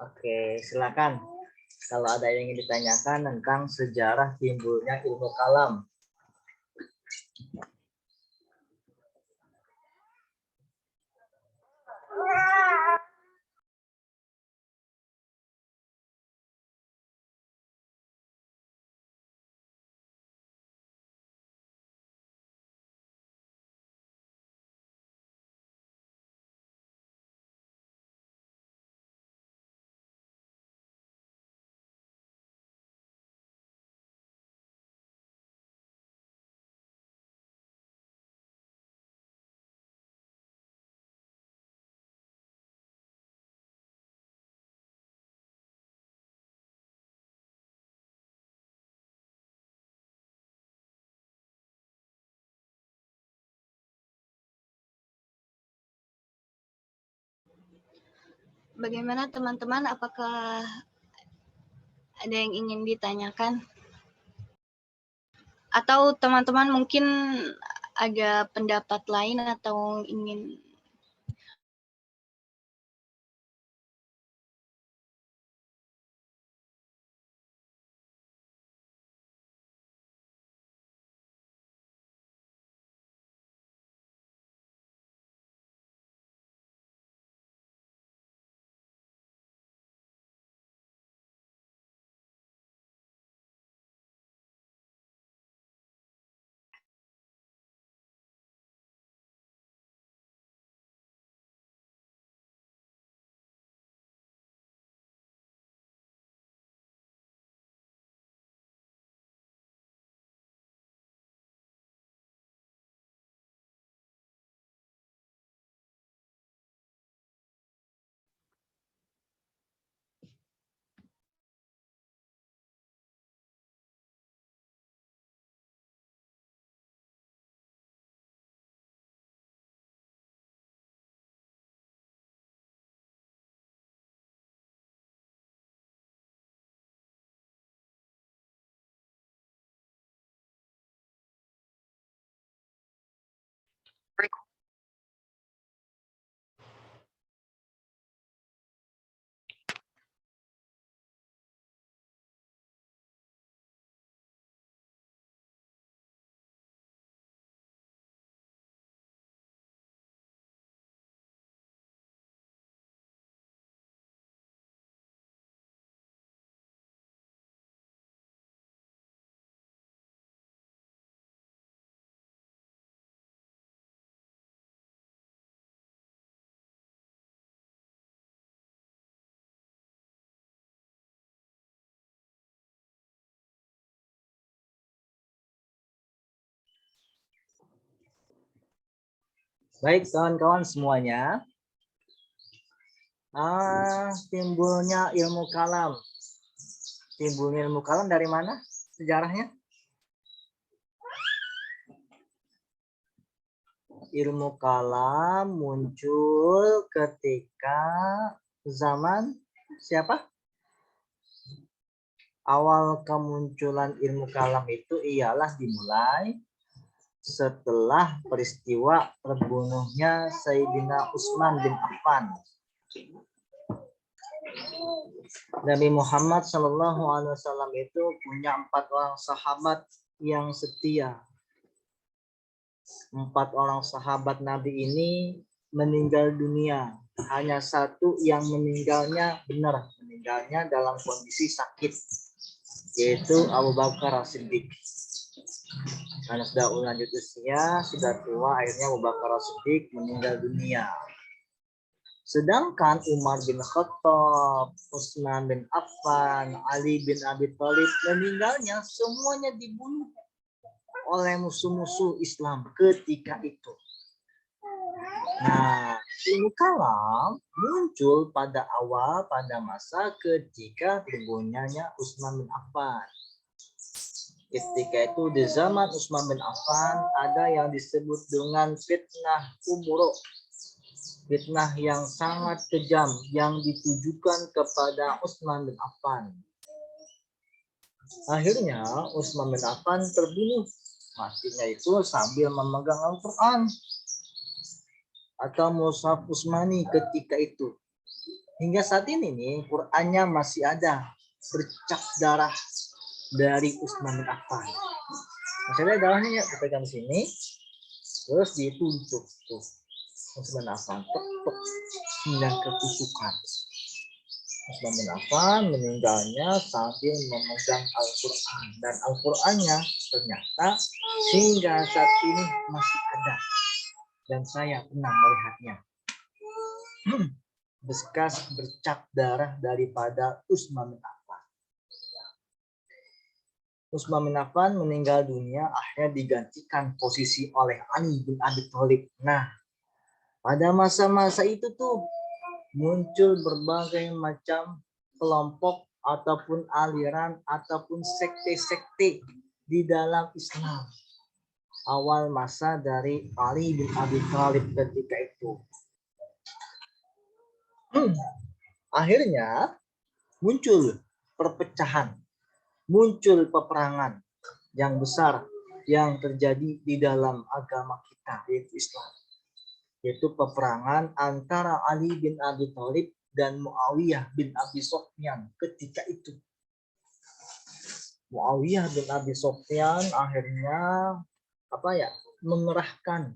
Oke, silakan. Kalau ada yang ingin ditanyakan tentang sejarah timbulnya ilmu kalam. Bagaimana teman-teman, apakah ada yang ingin ditanyakan? Atau teman-teman mungkin ada pendapat lain atau ingin Baik, kawan-kawan semuanya. Timbulnya ilmu kalam. Timbulnya ilmu kalam dari mana sejarahnya? Ilmu kalam muncul ketika zaman siapa? Awal kemunculan ilmu kalam itu ialah dimulai setelah peristiwa terbunuhnya Sayyidina Utsman bin Affan. Nabi Muhammad SAW itu punya 4 orang sahabat yang setia. 4 orang sahabat Nabi ini meninggal dunia. Hanya satu yang meninggalnya benar, meninggalnya dalam kondisi sakit, yaitu Abu Bakar As-Siddiq. Karena sudah lanjut usia, sudah tua, akhirnya Abu Bakar As-Siddiq meninggal dunia. Sedangkan Umar bin Khattab, Utsman bin Affan, Ali bin Abi Thalib meninggalnya semuanya dibunuh oleh musuh-musuh Islam ketika itu. Nah, ilmu kalam muncul pada masa ketika terbunuhnya Utsman bin Affan. Ketika itu di zaman Utsman bin Affan ada yang disebut dengan fitnah kubro. Fitnah yang sangat kejam yang ditujukan kepada Utsman bin Affan. Akhirnya Utsman bin Affan terbunuh. Matinya itu sambil memegang Al-Quran. atau Mushaf Utsmani ketika itu. Hingga saat ini nih Qur'annya masih ada bercak darah dari Utsman bin Affan. Masih ada darahnya ya, dipegang sini, terus dituntut tuh Utsman bin Affan, tek hingga ketusukan. Utsman bin Affan meninggalnya sambil memegang Al-Quran, dan Al-Qurannya ternyata hingga saat ini masih ada dan saya pernah melihatnya. Bekas bercak darah daripada Utsman bin Affan. Utsman bin Affan meninggal dunia, akhirnya digantikan posisi oleh Ali bin Abi Thalib. Nah, pada masa-masa itu tuh muncul berbagai macam kelompok ataupun aliran ataupun sekte-sekte di dalam Islam. Awal masa dari Ali bin Abi Thalib ketika itu. Akhirnya muncul perpecahan, muncul peperangan yang besar yang terjadi di dalam agama kita, yaitu Islam. Yaitu peperangan antara Ali bin Abi Thalib dan Muawiyah bin Abi Sufyan ketika itu. Muawiyah bin Abi Sufyan akhirnya mengerahkan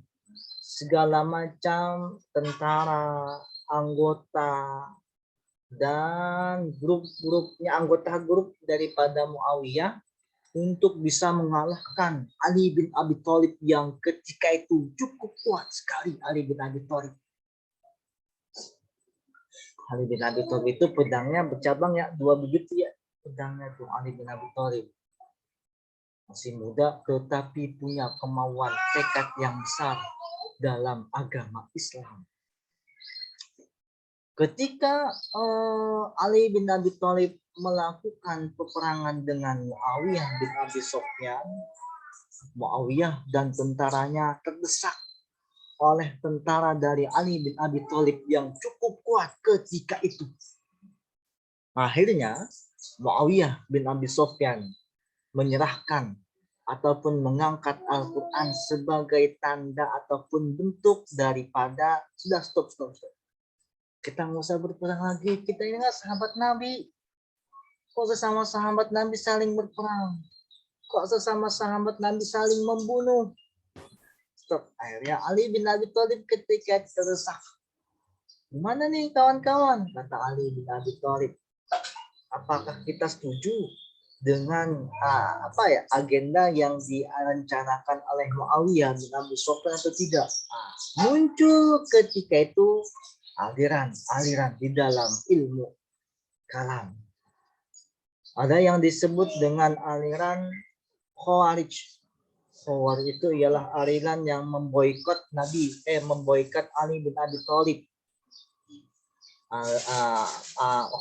segala macam tentara, anggota, dan anggota grup daripada Muawiyah untuk bisa mengalahkan Ali bin Abi Thalib yang ketika itu cukup kuat sekali. Ali bin Abi Thalib. Ali bin Abi Thalib itu pedangnya bercabang ya, 2 begitu ya pedangnya tuh Ali bin Abi Thalib. Masih muda tetapi punya kemauan, tekad yang besar dalam agama Islam. Ketika Ali bin Abi Thalib melakukan peperangan dengan Muawiyah bin Abi Sufyan, Muawiyah dan tentaranya terdesak oleh tentara dari Ali bin Abi Thalib yang cukup kuat ketika itu. Akhirnya Muawiyah bin Abi Sufyan menyerahkan ataupun mengangkat Al-Quran sebagai tanda ataupun bentuk daripada sudah stop. Kita nggak usah berperang lagi. Kita ini nggak sahabat Nabi. Kok sesama sahabat Nabi saling berperang? Kok sesama sahabat Nabi saling membunuh? Stop. Akhirnya Ali bin Abi Thalib ketika terdesak. Gimana nih kawan-kawan? Kata Ali bin Abi Thalib. Apakah kita setuju dengan agenda yang direncanakan oleh Muawiyah bin Abi Sufyan atau tidak? Muncul ketika itu aliran di dalam ilmu kalam. Ada yang disebut dengan aliran Khawarij. Khawarij itu ialah aliran yang memboikot memboikot Ali bin Abi Thalib.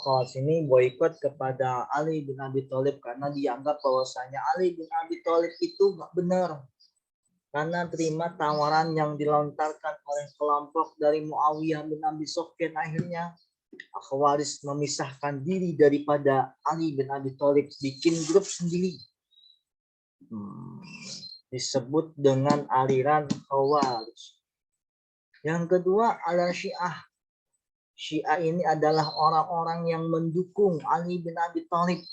Khawarij ini boikot kepada Ali bin Abi Thalib karena dianggap bahwasanya Ali bin Abi Thalib itu nggak benar. Karena terima tawaran yang dilontarkan oleh kelompok dari Muawiyah bin Abi Sufyan, akhirnya Khawarij memisahkan diri daripada Ali bin Abi Thalib, bikin grup sendiri. Disebut dengan aliran Khawarij. Yang kedua aliran Syiah. Syiah ini adalah orang-orang yang mendukung Ali bin Abi Thalib.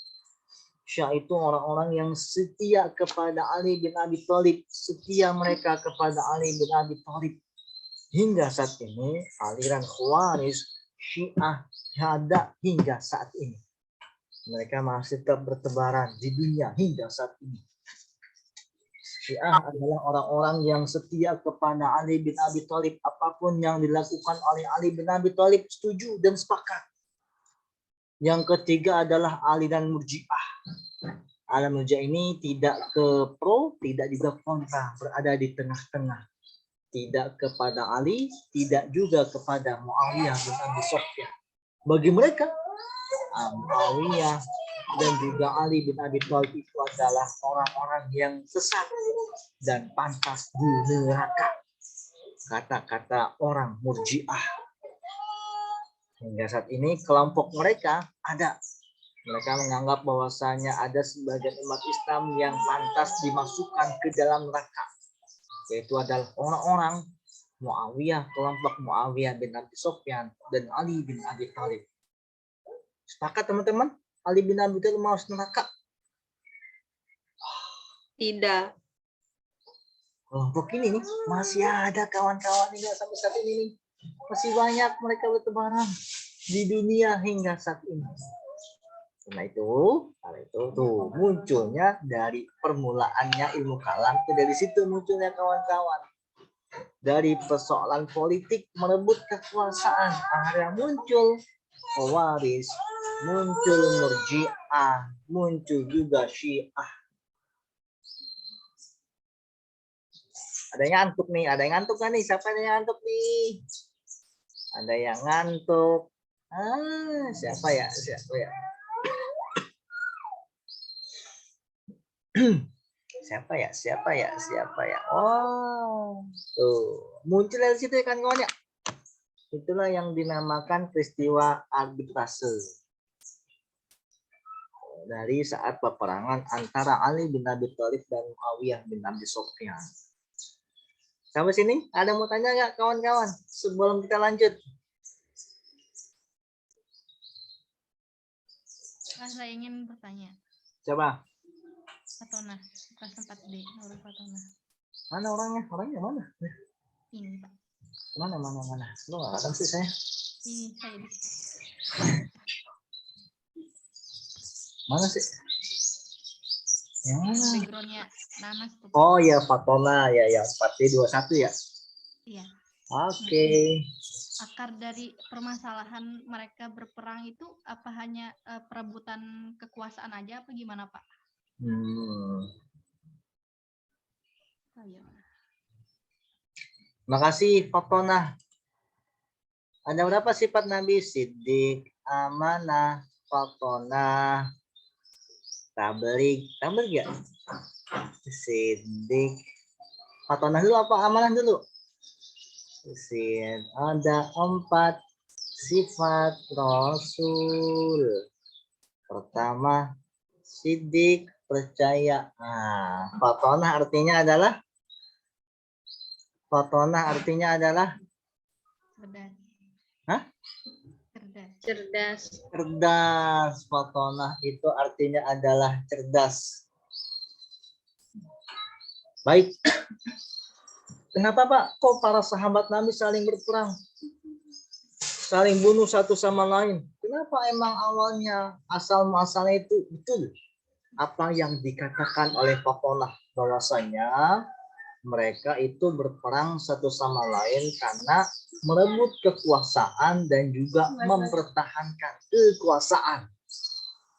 Syiah itu orang-orang yang setia kepada Ali bin Abi Thalib, setia mereka kepada Ali bin Abi Thalib. Hingga saat ini aliran Khawarij Syiah ada hingga saat ini. Mereka masih tetap bertebaran di dunia hingga saat ini. Syiah adalah orang-orang yang setia kepada Ali bin Abi Thalib. Apapun yang dilakukan oleh Ali bin Abi Thalib setuju dan sepakat. Yang ketiga adalah aliran Murji'ah. Aliran Murji'ah ini tidak ke pro, tidak juga kontra, berada di tengah-tengah. Tidak kepada Ali, tidak juga kepada Muawiyah bin Abi Sufyan. Bagi mereka, Muawiyah dan juga Ali bin Abi Thalib itu adalah orang-orang yang sesat dan pantas di neraka. Kata-kata orang Murji'ah. Hingga saat ini kelompok mereka ada. Mereka menganggap bahwasanya ada sebagian umat Islam yang pantas dimasukkan ke dalam neraka. Yaitu adalah orang-orang Muawiyah, kelompok Muawiyah bin Abi Sufyan dan Ali bin Abi Thalib. Sepakat teman-teman? Ali bin Abi Thalib masuk neraka. Tidak. Kelompok ini nih masih ada kawan-kawan hingga sampai saat ini nih. Masih banyak mereka bertebaran di dunia hingga saat ini. Karena itu tuh munculnya dari permulaannya ilmu kalam itu dari situ munculnya kawan-kawan. Dari persoalan politik merebut kekuasaan, akhirnya muncul Khawarij, muncul Murji'ah, muncul juga Syiah. Ada yang ngantuk nih, ada yang ngantuk kan nih? Siapa yang ngantuk nih? Ada yang ngantuk. Siapa ya? Siapa ya? Siapa ya? Siapa ya? Siapa ya? Oh, tuh muncul dari situ kan kawan ya. Itulah yang dinamakan peristiwa arbitrase. Dari saat peperangan antara Ali bin Abi Thalib dan Muawiyah bin Abi Sufyan. Sampai sini ada mau tanya nggak kawan-kawan sebelum kita lanjut? Saya ingin bertanya. Coba. Fatona, kelas 4D, Nurul Fatona. Mana orangnya? Orangnya mana? Ini Pak. Mana? Lu nggak akan sih saya. Ini saya di Mana sih? Yang mana? backgroundnya Nanas tuh. Pak. Oh ya Fatona ya 4D21 ya. Iya. Oke. Akar dari permasalahan mereka berperang itu apa hanya perebutan kekuasaan aja apa gimana Pak? Ayo. Makasih Fatona. Ada berapa sifat Nabi? Siddiq, amanah, Fatona, tabligh ya? Siddiq. Fatona dulu apa amanah dulu? Ada 4 sifat Rasul. Pertama, Siddiq, percaya. Fatona artinya adalah Cerdas. Hah? Cerdas. Cerdas. Fatona itu artinya adalah cerdas. Baik. Kenapa Pak? Kok para sahabat Nabi saling berperang? Saling bunuh satu sama lain. Kenapa emang awalnya asal-muasalnya itu betul? Apa yang dikatakan oleh Fatona bahwasanya mereka itu berperang satu sama lain karena merebut kekuasaan dan juga mempertahankan kekuasaan.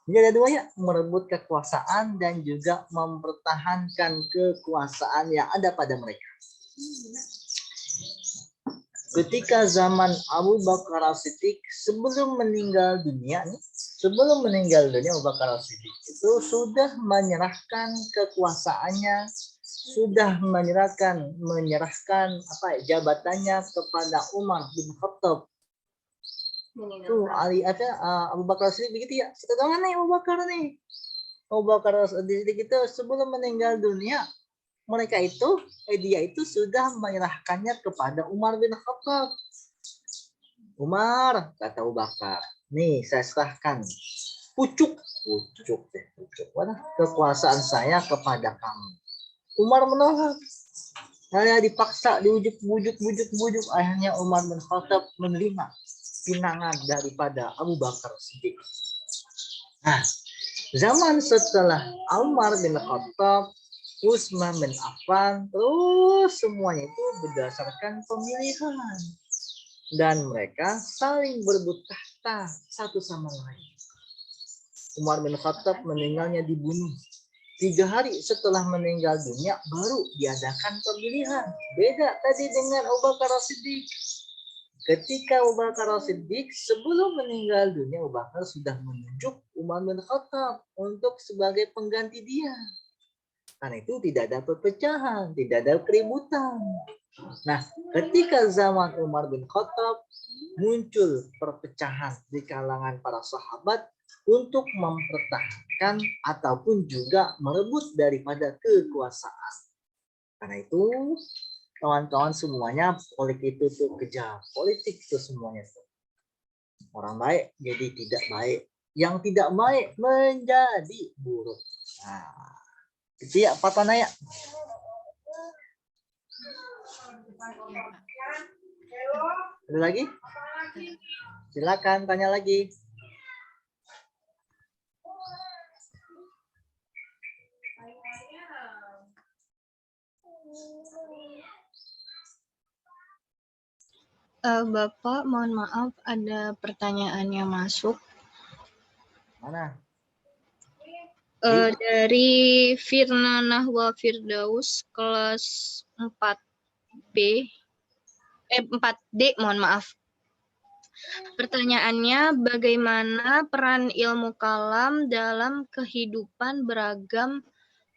Jadi ada dua ya, merebut kekuasaan dan juga mempertahankan kekuasaan yang ada pada mereka. Ketika zaman Abu Bakar As-Siddiq sebelum meninggal dunia Abu Bakar As-Siddiq itu sudah menyerahkan kekuasaannya, sudah menyerahkan jabatannya kepada Umar bin Khattab. Tuh Ali Abu Bakar As-Siddiq begitu ya. Kita tahu nih Abu Bakar As-Siddiq itu sebelum meninggal dunia dia itu sudah menyerahkannya kepada Umar bin Khattab. Umar, kata Abu Bakar, nih saya serahkan pucuk kekuasaan saya kepada kamu. Umar menolak. Saya dipaksa, dibujuk, akhirnya Umar bin Khattab menerima pinangan daripada Abu Bakar Siddiq. Nah, zaman setelah Umar bin Khattab, Utsman bin Affan, terus semuanya itu berdasarkan pemilihan. Dan mereka saling berebut tahta satu sama lain. Umar bin Khattab meninggalnya dibunuh. 3 hari setelah meninggal dunia baru diadakan pemilihan. Beda tadi dengan Abu Bakar As-Siddiq. Ketika Abu Bakar As-Siddiq sebelum meninggal dunia, Abu Bakar sudah menunjuk Umar bin Khattab untuk sebagai pengganti dia. Karena itu tidak ada perpecahan, tidak ada keributan. Nah, ketika zaman Umar bin Khattab muncul perpecahan di kalangan para sahabat untuk mempertahankan ataupun juga merebut daripada kekuasaan. Karena itu kawan-kawan semuanya politik itu tuh kejam. Politik itu semuanya tuh. Orang baik jadi tidak baik. Yang tidak baik menjadi buruk. Nah, itu ya Pak Tona ya. Iya, Pak. Ada lagi? Silakan tanya lagi. Bapak, mohon maaf ada pertanyaannya masuk. Mana? Dari Firna Nahwa Firdaus kelas 4B 4D, mohon maaf. Pertanyaannya, bagaimana peran ilmu kalam dalam kehidupan beragam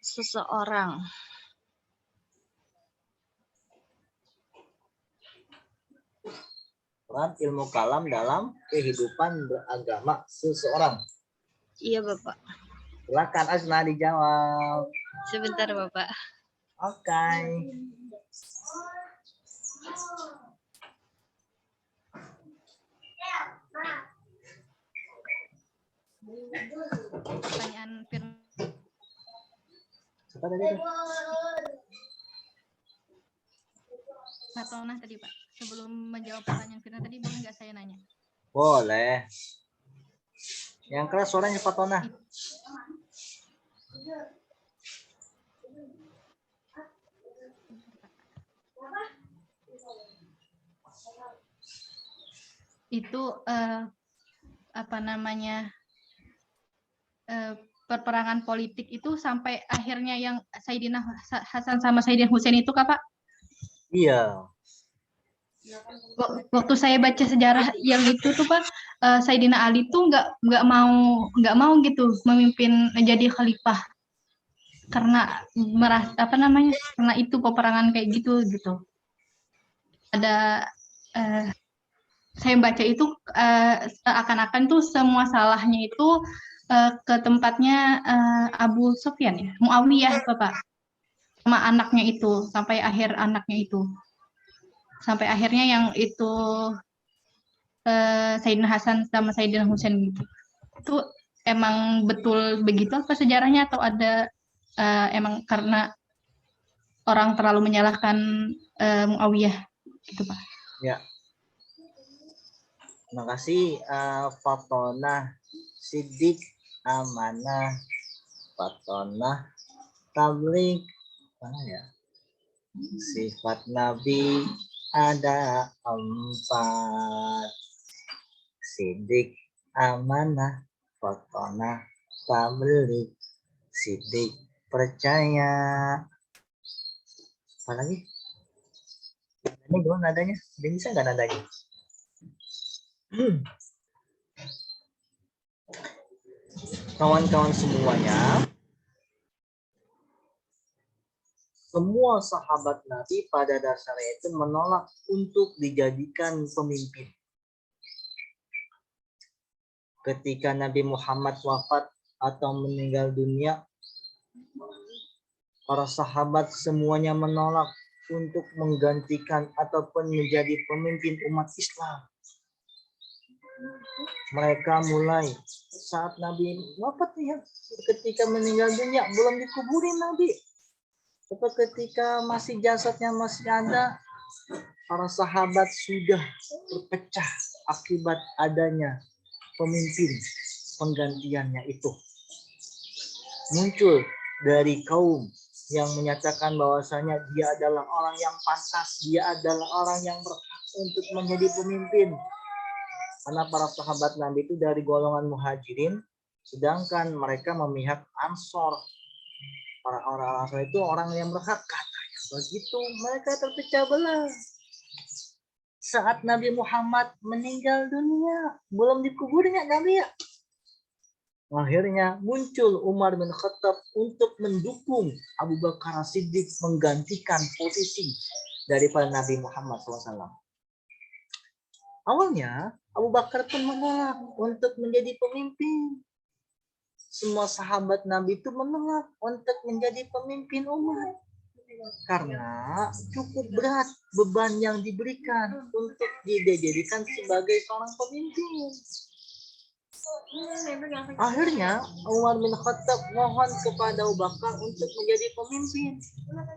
seseorang? Peran ilmu kalam dalam kehidupan beragama seseorang. Iya, Bapak. Silakan Azna dijawab. Sebentar, Bapak. Oke. Pertanyaan Firman. Siapa tadi tuh? Pak Tona tadi, Pak. Sebelum menjawab pertanyaan Firman tadi, boleh nggak saya nanya? Boleh. Yang keras suaranya Pak Tona. Itu apa namanya, perperangan politik itu sampai akhirnya yang Saidina Hasan sama Saidina Husain itu Kak, Pak? Iya. Waktu saya baca sejarah yang itu tuh Pak, Saidina Ali tuh nggak mau gitu memimpin jadi khalifah karena merasa apa namanya, karena itu peperangan kayak gitu. Ada saya baca itu seakan-akan tuh semua salahnya itu ke tempatnya Abu Sufyan ya, Muawiyah Bapak, sama anaknya itu, sampai akhir anaknya itu. Sampai akhirnya yang itu Sayyidina Hasan sama Sayyidina Husain gitu. Itu emang betul begitu apa sejarahnya, atau ada emang karena orang terlalu menyalahkan Muawiyah gitu Pak? Ya. Terima kasih Fatona Sidik Amanah Fatona Tablik. Mana ya? Sifat Nabi ada 4. Sidik amanah Fatona Tablik. Sidik percaya. Apa lagi? Ini gimana nadanya? Dia bisa nggak nadanya? Kawan-kawan semuanya, semua sahabat Nabi pada dasarnya itu menolak untuk dijadikan pemimpin. Ketika Nabi Muhammad wafat atau meninggal dunia, para sahabat semuanya menolak untuk menggantikan ataupun menjadi pemimpin umat Islam. Mereka mulai saat Nabi wafat ya, ketika meninggal dunia belum dikuburin Nabi. Tapi ketika masih jasadnya masih ada, para sahabat sudah terpecah akibat adanya pemimpin penggantiannya itu. Muncul dari kaum yang menyatakan bahwasanya dia adalah orang yang pantas, dia adalah orang yang berhak untuk menjadi pemimpin. Karena para sahabat Nabi itu dari golongan muhajirin, sedangkan mereka memihak Ansor. Para orang Ansor itu orang yang berhak, katanya begitu. Mereka terpecah belah. Saat Nabi Muhammad meninggal dunia, belum dikuburnya Nabi ya. Akhirnya muncul Umar bin Khattab untuk mendukung Abu Bakar Siddiq menggantikan posisi daripada Nabi Muhammad SAW. Awalnya Abu Bakar pun menolak untuk menjadi pemimpin. Semua sahabat Nabi itu menolak untuk menjadi pemimpin umat. Karena cukup berat beban yang diberikan untuk dijadikan sebagai seorang pemimpin. Akhirnya Umar bin Khattab mohon kepada Abu Bakar untuk menjadi pemimpin.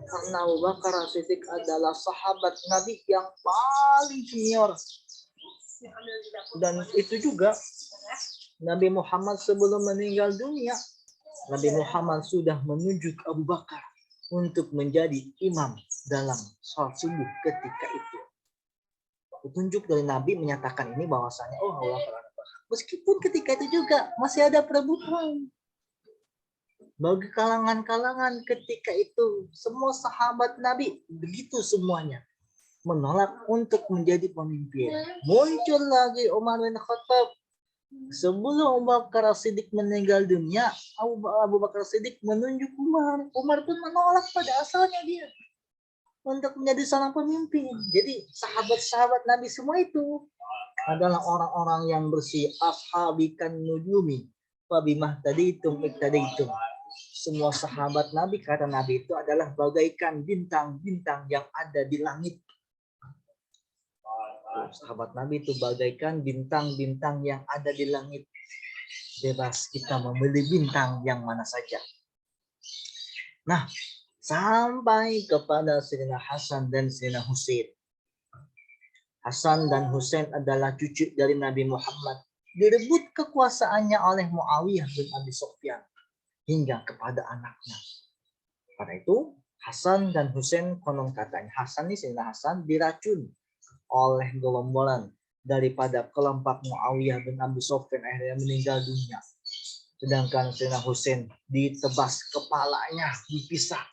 Karena Abu Bakar As-Siddiq adalah sahabat Nabi yang paling senior. Dan itu juga Nabi Muhammad sebelum meninggal dunia, Nabi Muhammad sudah menunjuk Abu Bakar untuk menjadi imam dalam sholat subuh ketika itu. Petunjuk dari Nabi menyatakan ini bahwasanya Abu Bakar. Meskipun ketika itu juga masih ada perebutan bagi kalangan-kalangan ketika itu, semua sahabat Nabi begitu semuanya menolak untuk menjadi pemimpin. Muncul lagi Umar bin Khattab. Sebelum Abu Bakar As-Siddiq meninggal dunia, Abu Bakar As-Siddiq menunjuk Umar. Umar pun menolak pada asalnya dia untuk menjadi seorang pemimpin. Jadi sahabat-sahabat Nabi semua itu adalah orang-orang yang bersih. Ashabikan nujumi fabimah taditum iktadaitum. Semua sahabat Nabi, kata Nabi, itu adalah bagaikan bintang-bintang yang ada di langit. Sahabat Nabi itu bagaikan bintang-bintang yang ada di langit. Bebas kita memilih bintang yang mana saja. Nah, sampai kepada Sayyidina Hasan dan Sayyidina Husain. Hasan dan Husain adalah cucu dari Nabi Muhammad. Direbut kekuasaannya oleh Muawiyah bin Abi Sufyan hingga kepada anaknya. Karena itu Hasan dan Husain konon katanya, Hasan ini Sayyidina Hasan diracun oleh gerombolan daripada kelompok Muawiyah bin Abi Sufyan, akhirnya meninggal dunia. Sedangkan Sayyidina Husain ditebas kepalanya, dipisah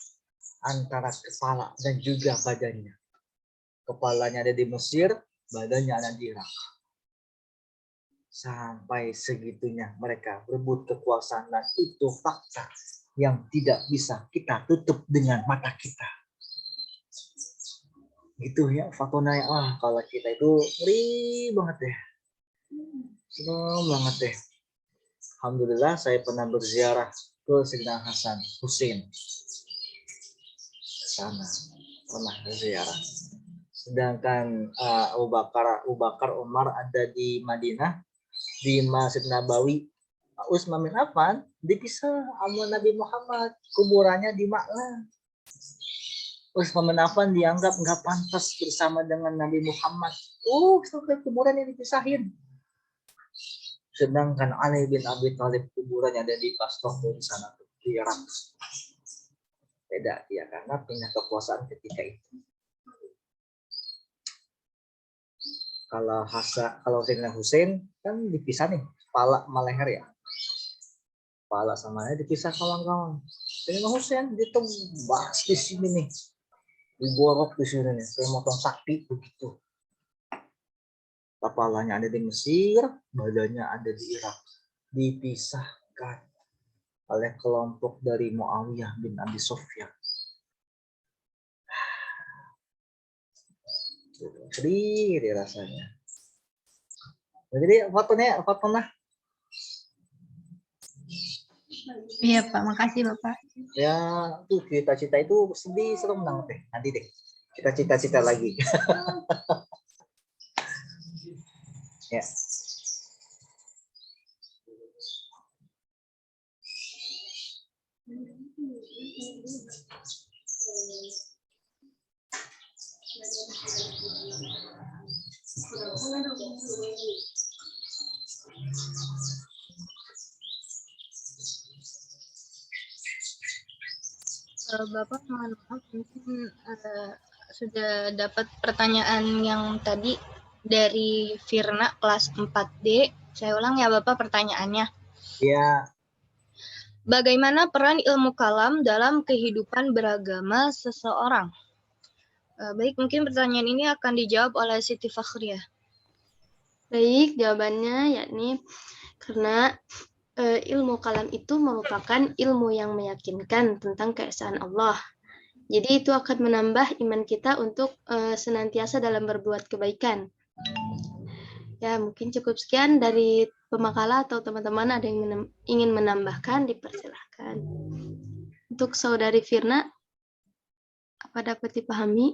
antara kepala dan juga badannya. Kepalanya ada di Mesir, badannya ada di Irak. Sampai segitunya mereka berebut kekuasaan, dan itu fakta yang tidak bisa kita tutup dengan mata kita. Gitu ya faktanya. Kalau kita itu ngeri banget deh. Senang banget deh. Alhamdulillah saya pernah berziarah ke Sayyidina Hasan Husain. Sana pernah berziarah. Sedangkan Abu Bakar Umar ada di Madinah, di Masjid Nabawi. Utsman bin Affan dipisah sama Nabi Muhammad, kuburannya di Ma'la. Utsman bin Affan dianggap nggak pantas bersama dengan Nabi Muhammad. Sampai kuburannya dipisahin. Sedangkan Ali bin Abi Thalib kuburannya ada di Pastor di sana, di Irak. Beda ya, karena pindah kekuasaan ketika itu. Kalau Sayyidina Husain kan dipisah nih, kepala sama leher ya. Kepala sama leher dipisah kawan-kawan. Sayyidina Husain ditebas di sini nih. Diborok di sini nih, kayak motong sapi begitu. Kepalanya ada di Mesir, badannya ada di Irak. Dipisahkan oleh kelompok dari Muawiyah bin Abi Sufyan. Sedih rasanya. Jadi fotonya. Iya Pak, makasih Bapak. Ya, tuh cita-cita itu sedih, serem banget deh. Nanti deh kita cita-cita lagi. Ya. Bapak, mohon maaf, mungkin sudah dapat pertanyaan yang tadi dari Firna kelas 4D. Saya ulang ya Bapak pertanyaannya. Ya. Bagaimana peran ilmu kalam dalam kehidupan beragama seseorang? Baik, mungkin pertanyaan ini akan dijawab oleh Siti Fakhriah. Baik, jawabannya yakni karena ilmu kalam itu merupakan ilmu yang meyakinkan tentang keesaan Allah. Jadi itu akan menambah iman kita untuk senantiasa dalam berbuat kebaikan. Ya, mungkin cukup sekian dari pemakala, atau teman-teman ada yang ingin menambahkan, dipersilahkan. Untuk Saudari Firna. Apa dapat dipahami?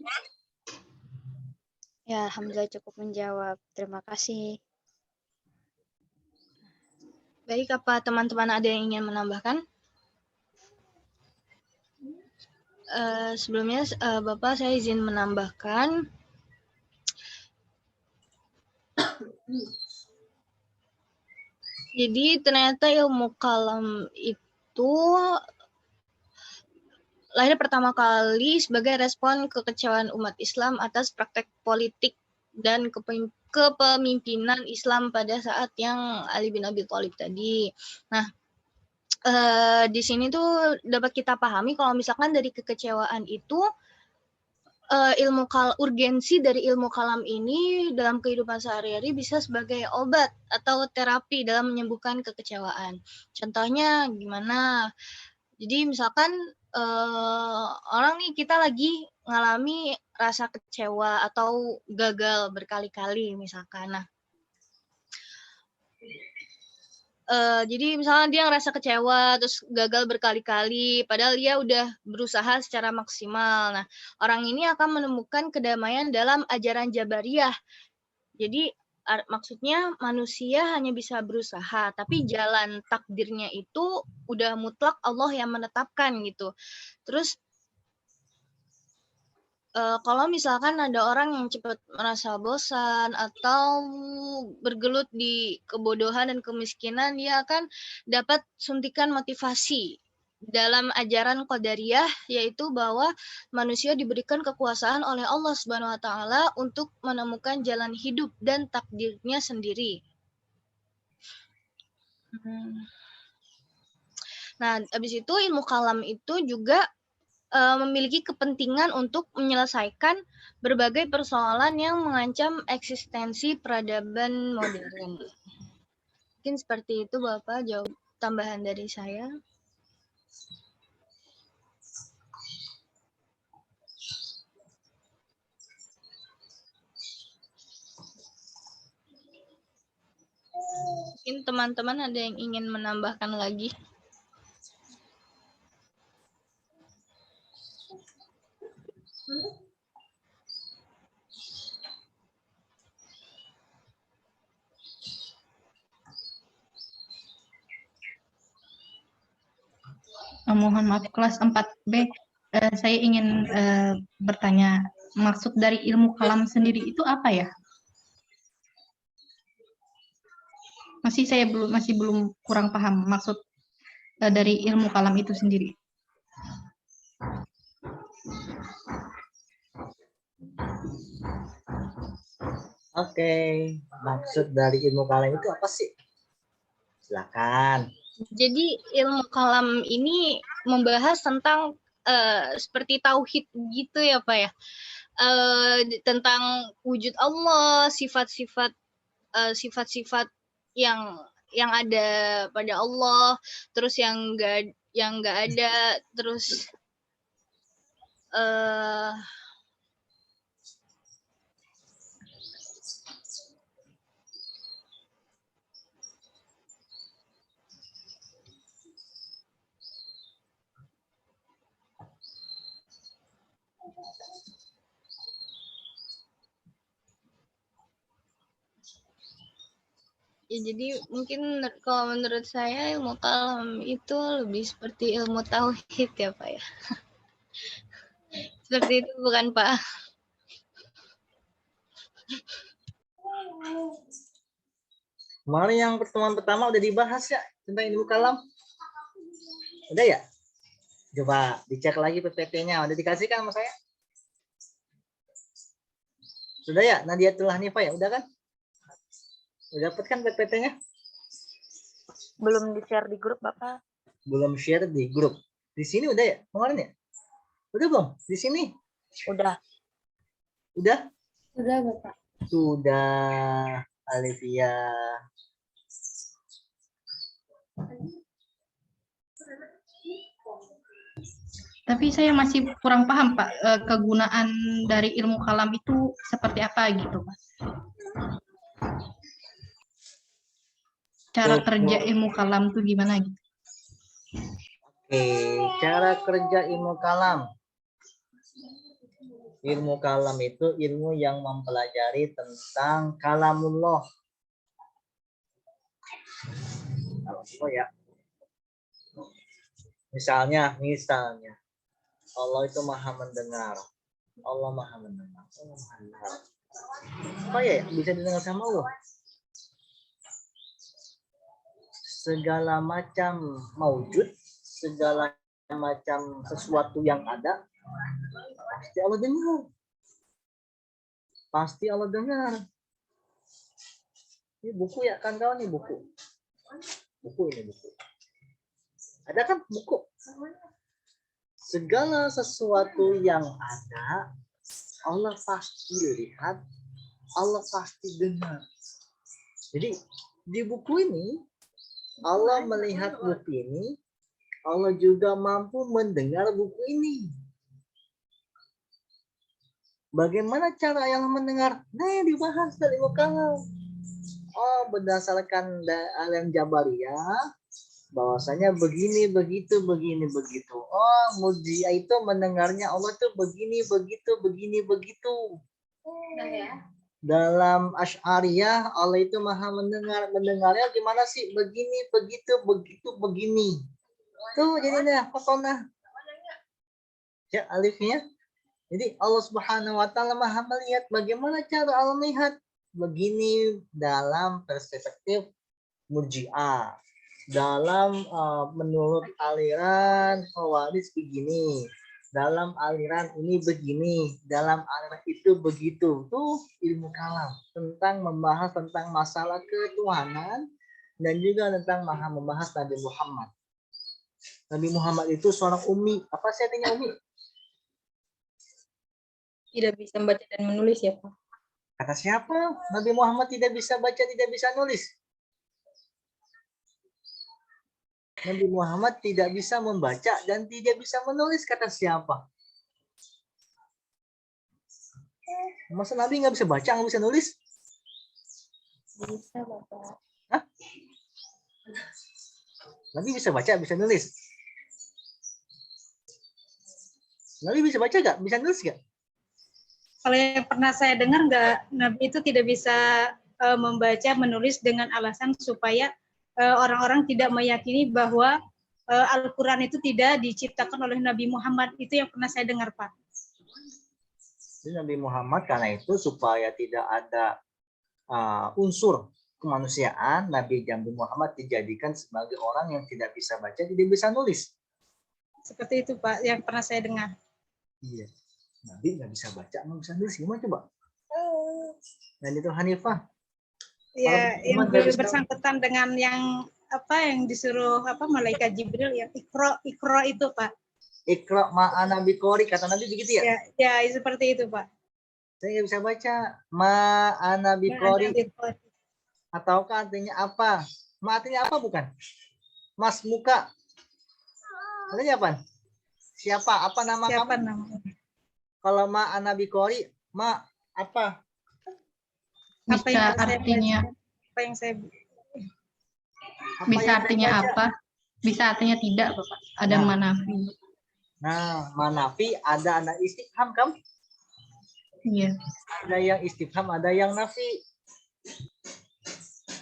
Ya, Hamzah cukup menjawab. Terima kasih. Baik, apa teman-teman ada yang ingin menambahkan? Sebelumnya, Bapak saya izin menambahkan. Jadi ternyata ilmu kalam itu lahir pertama kali sebagai respon kekecewaan umat Islam atas praktek politik dan kepemimpinan Islam pada saat yang Ali bin Abi Thalib tadi. Nah, di sini tuh dapat kita pahami kalau misalkan dari kekecewaan itu urgensi dari ilmu kalam ini dalam kehidupan sehari-hari bisa sebagai obat atau terapi dalam menyembuhkan kekecewaan. Contohnya gimana? Jadi misalkan orang nih kita lagi ngalami rasa kecewa atau gagal berkali-kali misalkan. Nah, jadi misalnya dia ngerasa kecewa terus gagal berkali-kali padahal dia udah berusaha secara maksimal. Nah, orang ini akan menemukan kedamaian dalam ajaran Jabariyah. Jadi maksudnya manusia hanya bisa berusaha, tapi jalan takdirnya itu udah mutlak Allah yang menetapkan gitu. Terus kalau misalkan ada orang yang cepat merasa bosan atau bergelut di kebodohan dan kemiskinan, dia akan dapat suntikan motivasi dalam ajaran Qadariyah, yaitu bahwa manusia diberikan kekuasaan oleh Allah Subhanahu wa taala untuk menemukan jalan hidup dan takdirnya sendiri. Nah, habis itu ilmu kalam itu juga memiliki kepentingan untuk menyelesaikan berbagai persoalan yang mengancam eksistensi peradaban modern. Mungkin seperti itu Bapak, jawab tambahan dari saya. Mungkin teman-teman ada yang ingin menambahkan lagi? Mohon maaf, kelas 4B, saya ingin bertanya, maksud dari ilmu kalam sendiri itu apa ya? Masih belum kurang paham maksud dari ilmu kalam itu sendiri. Oke, maksud dari ilmu kalam itu apa sih? Silakan. Jadi ilmu kalam ini membahas tentang seperti tauhid gitu ya Pak ya, tentang wujud Allah, sifat-sifat yang ada pada Allah, terus yang nggak ada, terus ya jadi mungkin kalau menurut saya ilmu kalam itu lebih seperti ilmu tauhid ya Pak ya. Seperti itu bukan Pak? Kemarin yang pertemuan pertama udah dibahas ya tentang ilmu kalam? Udah ya? Coba dicek lagi PPT-nya. Udah dikasihkan sama saya? Sudah ya? Nadiatul Hanifah ya? Udah kan? Udah dapat kan PPT-nya? Belum di-share di grup Bapak. Belum share di grup. Di sini udah ya? Kemarin ya? Udah belum? Di sini? Udah. Udah? Sudah, Bapak. Sudah, Alivia. Tapi saya masih kurang paham Pak, kegunaan dari ilmu kalam itu seperti apa gitu Pak. Cara kerja ilmu kalam itu gimana gitu? Oke, cara kerja ilmu kalam. Ilmu kalam itu ilmu yang mempelajari tentang kalamullah. Kalamullah ya. Misalnya Allah itu maha mendengar. Allah maha mendengar. Allah maha mendengar. Apa ya bisa didengar sama Allah? Segala macam maujud, segala macam sesuatu yang ada, pasti Allah dengar. Pasti Allah dengar. Ini buku ya kan kawan, nih buku. Buku ini buku. Ada kan buku? Segala sesuatu yang ada, Allah pasti lihat, Allah pasti dengar. Jadi di buku ini, Allah melihat buku ini, Allah juga mampu mendengar buku ini. Bagaimana cara yang mendengar? Nah, dibahas dari kalam. Oh, berdasarkan alam Jabariyah, bahwasanya begini, begitu, begini, begitu. Oh, Murji'ah itu mendengarnya Allah tuh begini, begitu, begini, begitu. Dalam Asy'ariyah, Allah itu maha mendengar. Mendengarnya gimana sih? Begini, begitu, begitu, begini. Tuh jadinya fakona. Ya, alifnya. Jadi Allah Subhanahu wa taala maha melihat. Bagaimana cara Allah melihat? Begini dalam perspektif Murji'ah. Dalam menurut aliran Khawarij begini. Dalam aliran ini begini. Dalam aliran itu begitu. Tuh ilmu kalam. Tentang membahas tentang masalah ketuhanan. Dan juga tentang maha membahas Nabi Muhammad. Nabi Muhammad itu seorang ummi. Apa sih artinya ummi? Tidak bisa membaca dan menulis ya Pak. Kata siapa? Nabi Muhammad tidak bisa baca, tidak bisa nulis. Nabi Muhammad tidak bisa membaca dan tidak bisa menulis. Kata siapa? Masa Nabi nggak bisa baca, nggak bisa nulis? Bisa Bapak. Hah? Nabi bisa baca, bisa nulis. Nabi bisa baca nggak? Bisa nulis nggak? Kalau yang pernah saya dengar, Nabi itu tidak bisa membaca, menulis dengan alasan supaya orang-orang tidak meyakini bahwa Al-Quran itu tidak diciptakan oleh Nabi Muhammad. Itu yang pernah saya dengar, Pak. Jadi Nabi Muhammad karena itu supaya tidak ada unsur kemanusiaan, Nabi Muhammad dijadikan sebagai orang yang tidak bisa baca, tidak bisa nulis. Seperti itu, Pak, yang pernah saya dengar. Iya. Nabi nggak bisa baca, nggak bisa nulis, gimana coba? Dan itu Hanifah. Ya, yang bersangkutan dengan yang disuruh malaikat Jibril ya, Iqra itu, Pak. Iqra ma'ana biqori, kata Nabi begitu ya? Ya, seperti itu, Pak. Saya nggak bisa baca. Ma'ana biqori. Ataukah artinya apa? Ma artinya apa bukan? Mas muka. Artinya apa? Siapa? Apa nama Siapa kamu? namanya? Kalau ma'ana biqori, ma apa? Bisa artinya Apa yang saya bisa artinya apa? Bisa artinya tidak, Bapak. Ada manafi. Nah, manafi ada istifham kan? Iya. Ada yang istifham, ada yang nafi.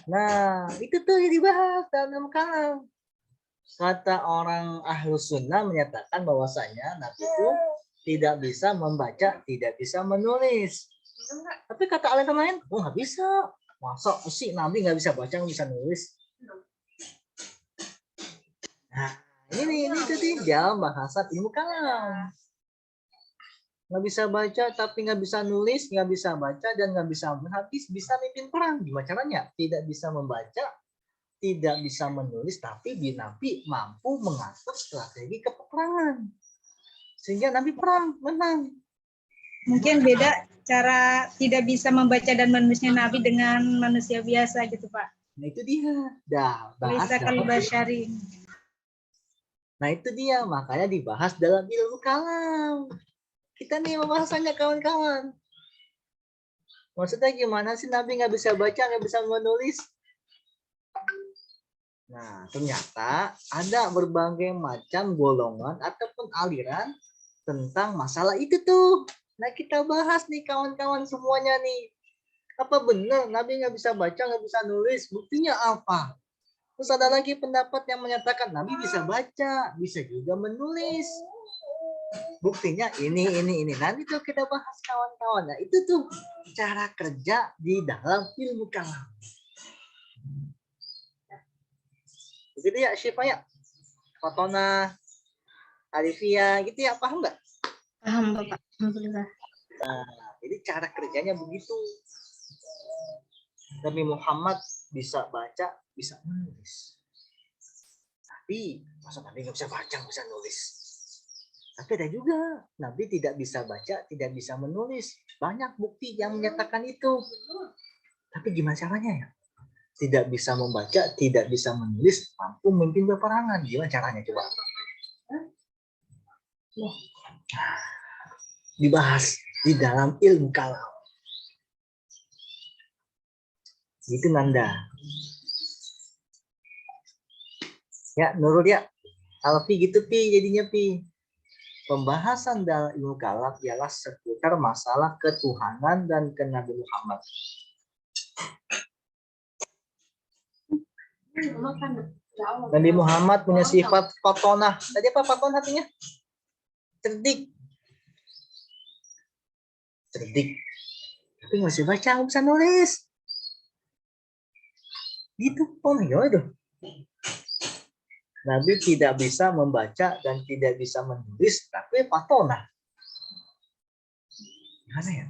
Nah, itu tuh yang dibahas dalam kalam. Kata orang Ahlus Sunnah menyatakan bahwasanya Nabi itu tidak bisa membaca, tidak bisa menulis. Tapi kata aliran lain, oh nggak bisa. Masa sih Nabi nggak bisa baca, nggak bisa nulis? Nah, ini jadi dia bahasa ilmu kalam. Nggak bisa baca, tapi nggak bisa nulis, nggak bisa baca dan nggak bisa habis bisa mimpin perang. Gimana caranya? Tidak bisa membaca, tidak bisa menulis, tapi Nabi mampu mengatur strategi kepeperangan. Sehingga Nabi perang, menang. mungkin beda cara tidak bisa membaca dan menulisnya Nabi dengan manusia biasa gitu, Pak. Nah itu dia. Bisa kalau basyari. Nah itu dia, makanya dibahas dalam ilmu kalam. Kita nih membahasanya kawan-kawan. Maksudnya gimana sih Nabi nggak bisa baca, nggak bisa menulis? Nah ternyata ada berbagai macam golongan ataupun aliran tentang masalah itu tuh. Nah, kita bahas nih kawan-kawan semuanya nih. Apa benar Nabi nggak bisa baca, nggak bisa nulis? Buktinya apa? Terus ada lagi pendapat yang menyatakan Nabi bisa baca, bisa juga menulis. Buktinya ini. Nanti tuh kita bahas kawan-kawan. Nah, itu tuh cara kerja di dalam ilmu kalam. Begitu ya, Syifa ya? Fatona, Arifia, gitu ya, paham nggak? Paham, Bapak. Alhamdulillah. Nah, jadi cara kerjanya begitu. Nabi Muhammad bisa baca, bisa menulis. Tapi, masa Nabi nggak bisa baca, nggak bisa nulis? Tapi ada juga, Nabi tidak bisa baca, tidak bisa menulis. Banyak bukti yang menyatakan itu. Tapi gimana caranya ya? Tidak bisa membaca, tidak bisa menulis, mampu memimpin peperangan. Gimana caranya coba? Dibahas di dalam ilmu kalam. Gitu Nanda. Ya, Nurul ya. Alfi gitu Pi, jadinya Pi. Pembahasan dalam ilmu kalam ialah seputar masalah ketuhanan dan ke Nabi Muhammad. Nabi Muhammad punya sifat fatonah. Tadi apa fatonah artinya? Cerdik. Cerdik. Tapi nggak bisa baca, nggak bisa nulis. Gitu, oh gimana tuh? Nabi tidak bisa membaca dan tidak bisa menulis, tapi fatonah. Gimana ya?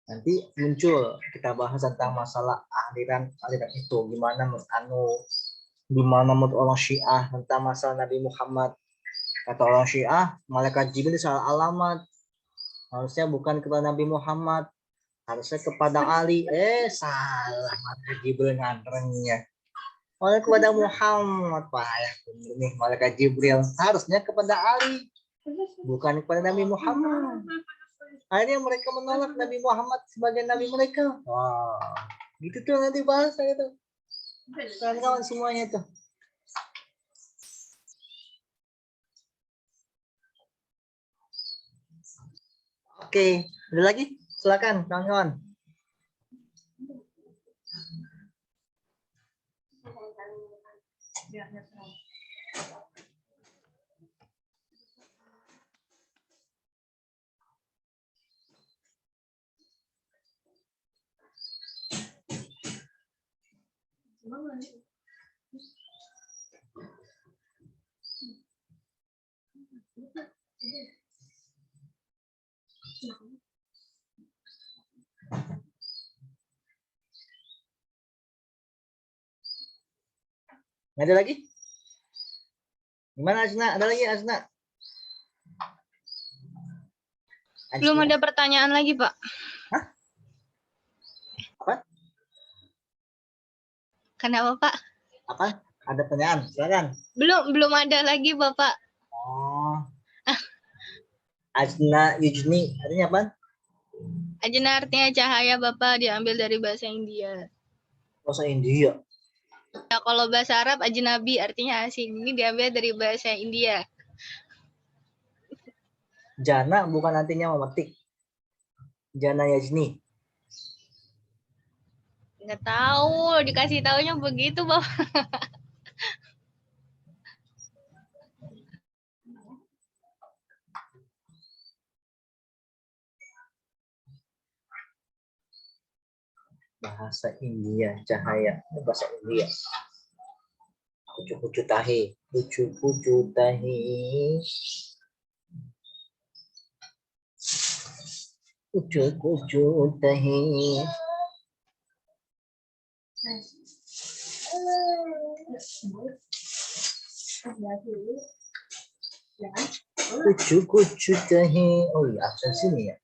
Nanti muncul kita bahas tentang masalah aliran itu, gimana menurut orang Syiah tentang masalah Nabi Muhammad. Kata orang Syiah, malaikat Jibril salah alamat. Harusnya bukan kepada Nabi Muhammad, harusnya kepada Ali. Salah, malaikat Jibril nganternya. Oleh kepada Muhammad, Pak ya, ini malaikat Jibril harusnya kepada Ali, bukan kepada Nabi Muhammad. Akhirnya mereka menolak Nabi Muhammad sebagai Nabi mereka. Wah, gitu tuh nanti bahasa itu. Kawan-kawan semuanya tuh. Oke, ada lagi? Silakan, kawan-kawan. Nggak ada lagi? Gimana Azna? Ada lagi Azna? Belum ada pertanyaan lagi, Pak. Hah? Apa? Kenapa, Pak? Apa? Ada pertanyaan? Silakan. Belum ada lagi, Bapak. Oh. Azna Yujni, artinya apa? Ajna artinya cahaya, Bapak, diambil dari bahasa India. Bahasa India. Ya, kalau bahasa Arab ajnabi artinya asing. Ini diambil dari bahasa India. Jana bukan artinya memetik. Jana Yajni. Nggak tahu, dikasih taunya begitu, Bapak. Bahasa India, cahaya. Bahasa India. Kucu-kucu tahi. Kucu-kucu tahi. Kucu-kucu tahi. Kucu-kucu tahi. Oh iya, absen sini ya.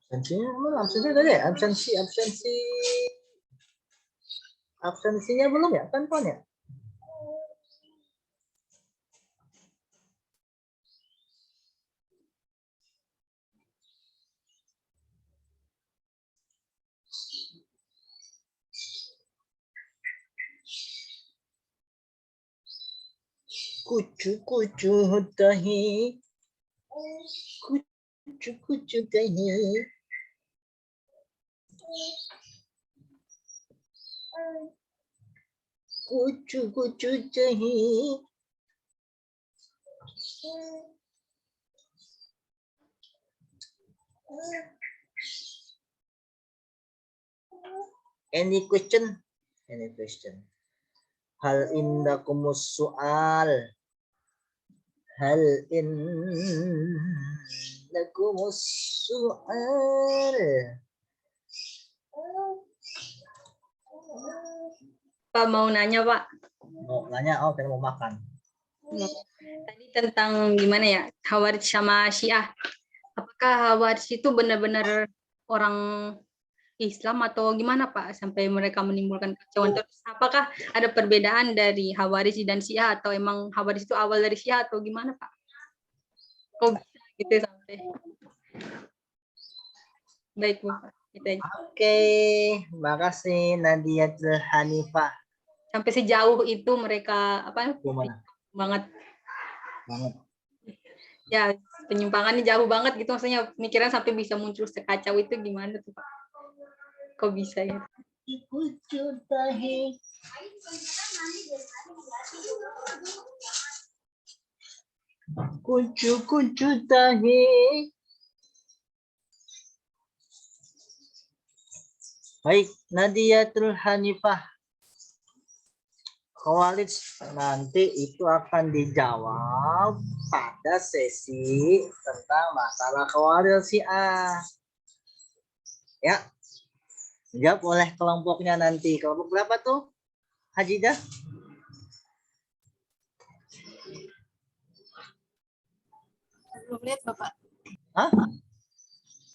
Absensinya mana? Absensinya tadi ya? Absensinya belum ya? Kan ya? Kucu-kucu tahi. Kucu-kucu tahi. Kucu-kucu tahi. Any question? Any question? Hal indakumus soal. Hal indakumus soal. Pak mau nanya Pak. Mau nanya, oh kita mau makan. Tadi tentang gimana ya Khawarij sama Syiah. Apakah Khawarij itu benar-benar orang Islam atau gimana Pak sampai mereka menimbulkan kacauan? Terus apakah ada perbedaan dari Khawarij dan Syiah atau emang Khawarij itu awal dari Syiah atau gimana Pak? Kok bisa gitu sampai? Baik Bu. Gitu aja. Oke, makasih Nadia Hanifah. Sampai sejauh itu mereka apa? Gimana? Banget. Banget. Ya penyimpangannya jauh banget gitu maksudnya mikiran sampai bisa muncul sekacau itu gimana tuh Pak? Kok bisa ya? Kucu tahi. Kucu-kucu tahi. Baik, Nadiatul Hanifah. Khawarij nanti itu akan dijawab pada sesi tentang masalah Khawarij Syiah. Ya. Jawab oleh kelompoknya nanti. Kelompok berapa tuh? Hajidah? Belum lihat Bapak. Hah?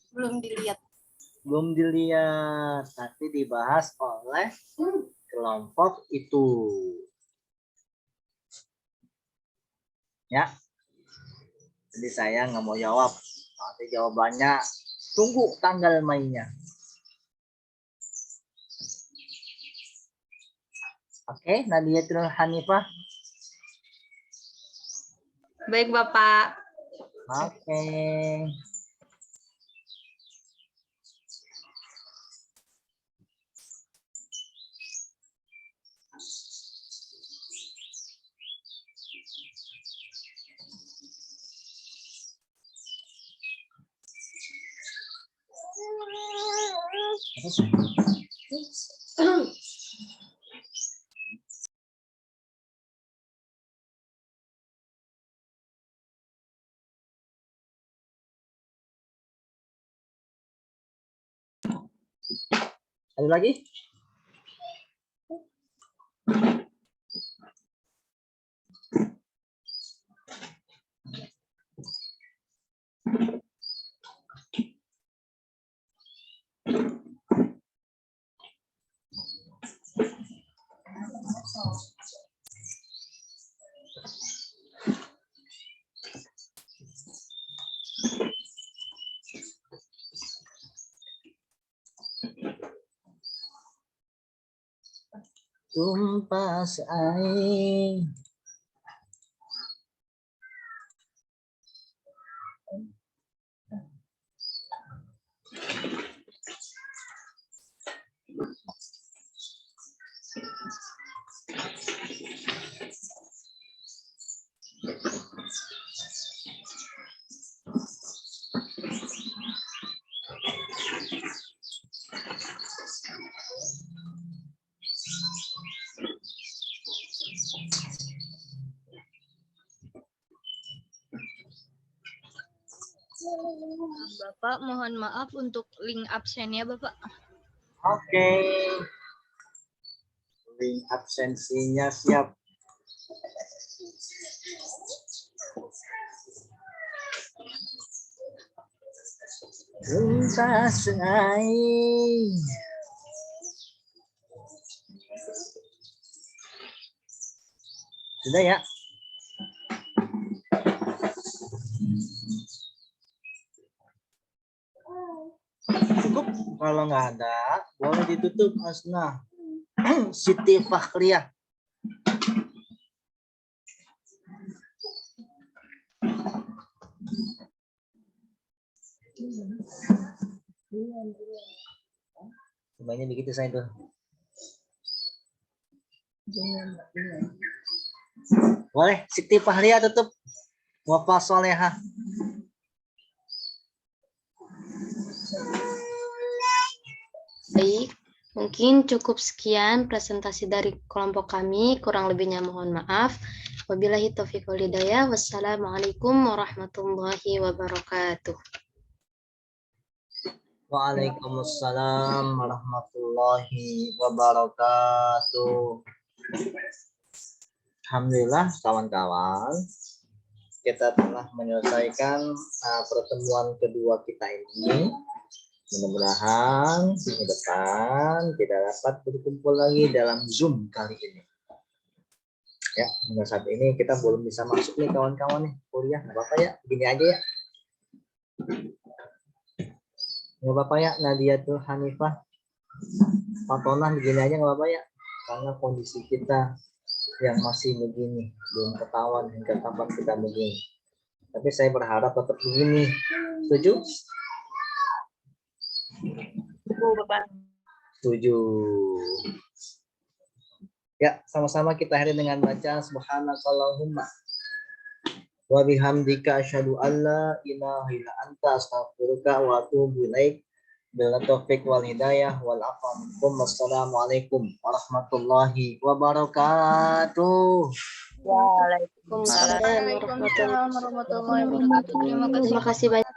Belum dilihat. Belum dilihat. Nanti dibahas oleh kelompok itu. Ya. Jadi saya nggak mau jawab. Nanti jawabannya tunggu tanggal mainnya. Oke, Nadiatul Hanifah. Baik Bapak. Oke. Ada lagi? Tumpas air. Bapak, mohon maaf untuk link absennya, Bapak. Oke. Link absensinya siap. Tumpas air. Sudah ya? Cukup. Kalau nggak ada, boleh ditutup, Asna. Siti Fakhriyah. Semuanya begitu saya tuh. Boleh, Siti Fahria tutup. Wafa Soleha. Baik, mungkin cukup sekian presentasi dari kelompok kami. Kurang lebihnya mohon maaf. Wabillahi taufiq wal hidayah. Wassalamualaikum warahmatullahi wabarakatuh. Waalaikumsalam warahmatullahi wabarakatuh. Alhamdulillah kawan-kawan, kita telah menyelesaikan pertemuan kedua kita ini. Mudah-mudahan minggu depan kita dapat berkumpul lagi dalam Zoom kali ini. Ya, hingga saat ini kita belum bisa masuk nih kawan-kawan nih kuliah. Nggak apa-apa ya, begini aja ya. Nggak apa-apa ya, Nadiatul Hanifah, Fatonah, begini aja nggak apa-apa ya. Karena kondisi kita yang masih begini, belum ketahuan hingga kapan kita begini. Tapi saya berharap tetap begini. Setuju? Setuju. Ya, sama-sama kita akhiri dengan baca subhanakallahumma wa bihamdika asyhadu an la ilaha illa anta astaghfiruka wa atubu ilaik. Billahi taufiq wal hidayah wal afwa minkum. Wassalamualaikum warahmatullahi wabarakatuh. Waalaikumsalam warahmatullahi wabarakatuh. Terima kasih. Terima kasih banyak.